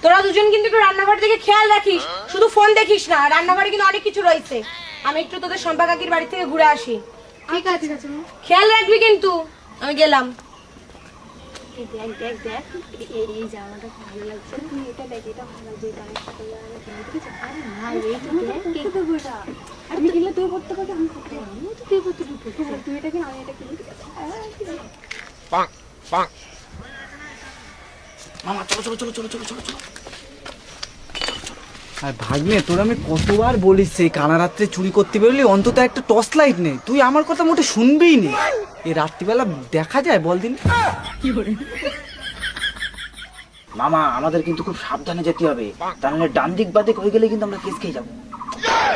তোরা দুজন কিন্তু একটু রান্নাঘর থেকে খেয়াল রাখিস, শুধু ফোন দেখিস না, রান্নাঘরে কিন্তু অনেক কিছু রয়েছে। আমি একটু তোদের শম্পা কাকির বাড়ি থেকে ঘুরে আসি। ঠিক আছে ঠিক আছে। খেয়াল রাখবি কিন্তু। আমি গেলাম। দেখ দেখ দেখ, এই জামাটা ভালো লাগছে, তুই এটা দেখ, এটা ভালো লাগছে, এটা ঠিক আছে। আরে না, এই তো দেখ কেক তো গোটা, আমি কিনলে তুই করতে পারবি, আমি করতে পারবো, আমি তো তুই করতে পারবি, তুই এটা কিন, আমি এটা কিনি, ঠিক আছে। পাক পাক মামা চলো চলো চলো চলো চলো চলো চলো। আর ভাগ্নে, তোর আমি কতবার বলিস সেই কানা রাত্রে চুরি করতে বেরোলি অন্তত একটা টর্চ লাইট নেই, তুই আমার কথা মোটে শুনবেই নি। এই রাত্রিবেলা দেখা যায় বল দিন? মামা আমাদের কিন্তু খুব সাবধানে যেতে হবে, তাহলে ডান দিক বাদিক হয়ে গেলে কিন্তু আমরা কেস খেয়ে যাবো।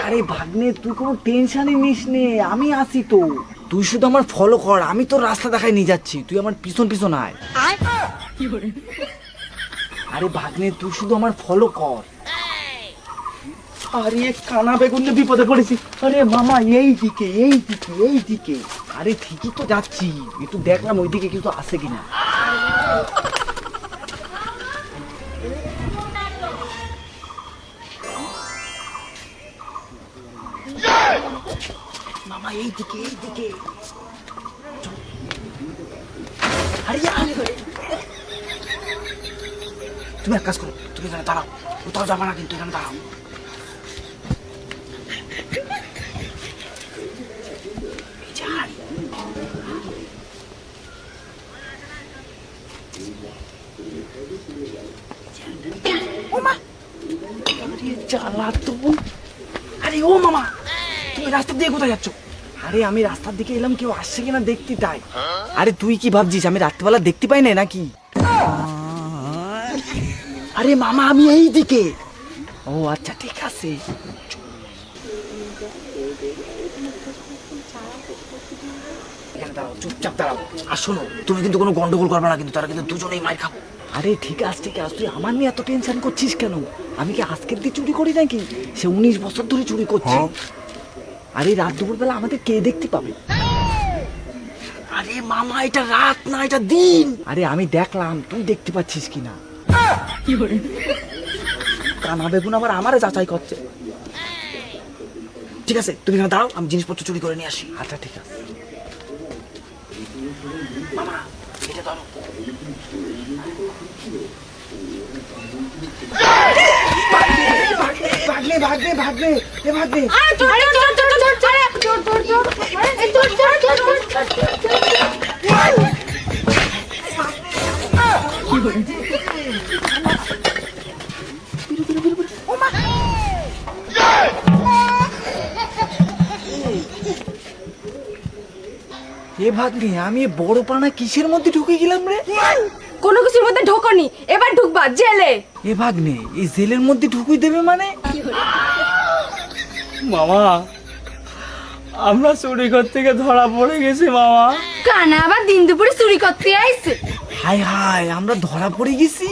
আরে ভাগ্নে, তুই কোনো টেনশনই নিস নে, আমি আসি তো। তুই শুধু আমার ফলো কর, আমি তোর রাস্তা দেখায় নিয়ে যাচ্ছি, তুই আমার পিছন পিছন আয়। আরে ভাগ্নে, তুই শুধু আমার ফলো কর। আরে কানা বেগুন বিপদে পড়েছি। আরে মামা, এই দিকে এই দিকে এই দিকে। আরে ঠিকই তো যাচ্ছি, একটু দেখলাম ওইদিকে কিছু আছে কিনা। মামা এই দিকে এই দিকে। আরে আরে, তুমি এক কাজ করো, তুমি এখানে দাঁড়াও, কোথাও যাবা না কিন্তু, এখানে দাঁড়াও। আরে ও মামা, তুমি রাস্তা দিয়ে কোথায় যাচ্ছ? আরে আমি রাস্তার দিকে এলাম, কেউ আসছে কিনা দেখতে তাই। আরে তুই কি ভাবছিস আমি রাত্রিবেলা দেখতে পাই না নাকি? আরে মামা, আমি এই দিকে। ও আচ্ছা ঠিক আছে। এখানে দাঁড়াও, চুপচাপ দাঁড়াও। আর শোনো, তুমি কিন্তু কোনো গন্ডগোল করবে না কিন্তু, তারা কিন্তু দুজনেই মার খাবো। আরে ঠিক আছে ঠিক আছে, তুই আমার নিয়ে এত টেনশন করছিস কেন? আমি কি আজকের দিয়ে চুরি করি নাকি? সে 19 বছর ধরে চুরি করছি। আরে রাত দুপুর বেলা আমাদের কে দেখতে পাবে? আরে মামা, এটা রাত না, এটা দিন। আরে আমি দেখলাম, তুই দেখতে পাচ্ছিস কিনা? কানা বেগুন আবার আমারে যাচাই করছে। ঠিক আছে, তুমি এখানে দাঁড়াও, আমি জিনিসপত্র চুরি করে নিয়ে আসি। আচ্ছা ঠিক আছে। মামা এটা ধরো। ভাগলে ভাগলে ভাগলে এ ভাগলে। আরে চোর চোর চোর চোর চোর, আরে চোর চোর চোর, আরে চোর চোর চোর চোর। এ ভাগ্নে, আমি এ বড় পানা কিসের মধ্যে ঢুকে গেলাম রে? কোনো কিছুর মধ্যে ঢোকনি, এবার ঢুকবা জেলে। এ ভাগ্নে, এই জেলের মধ্যে ঢুকুই দেবে মানে? মামা, আমরা চুরি করতে গিয়ে ধরা পড়ে গেছি মামা। কানা আবার দিন দুপুরে চুরি করতে আইছে। হাই হাই, আমরা ধরা পড়ে গেছি।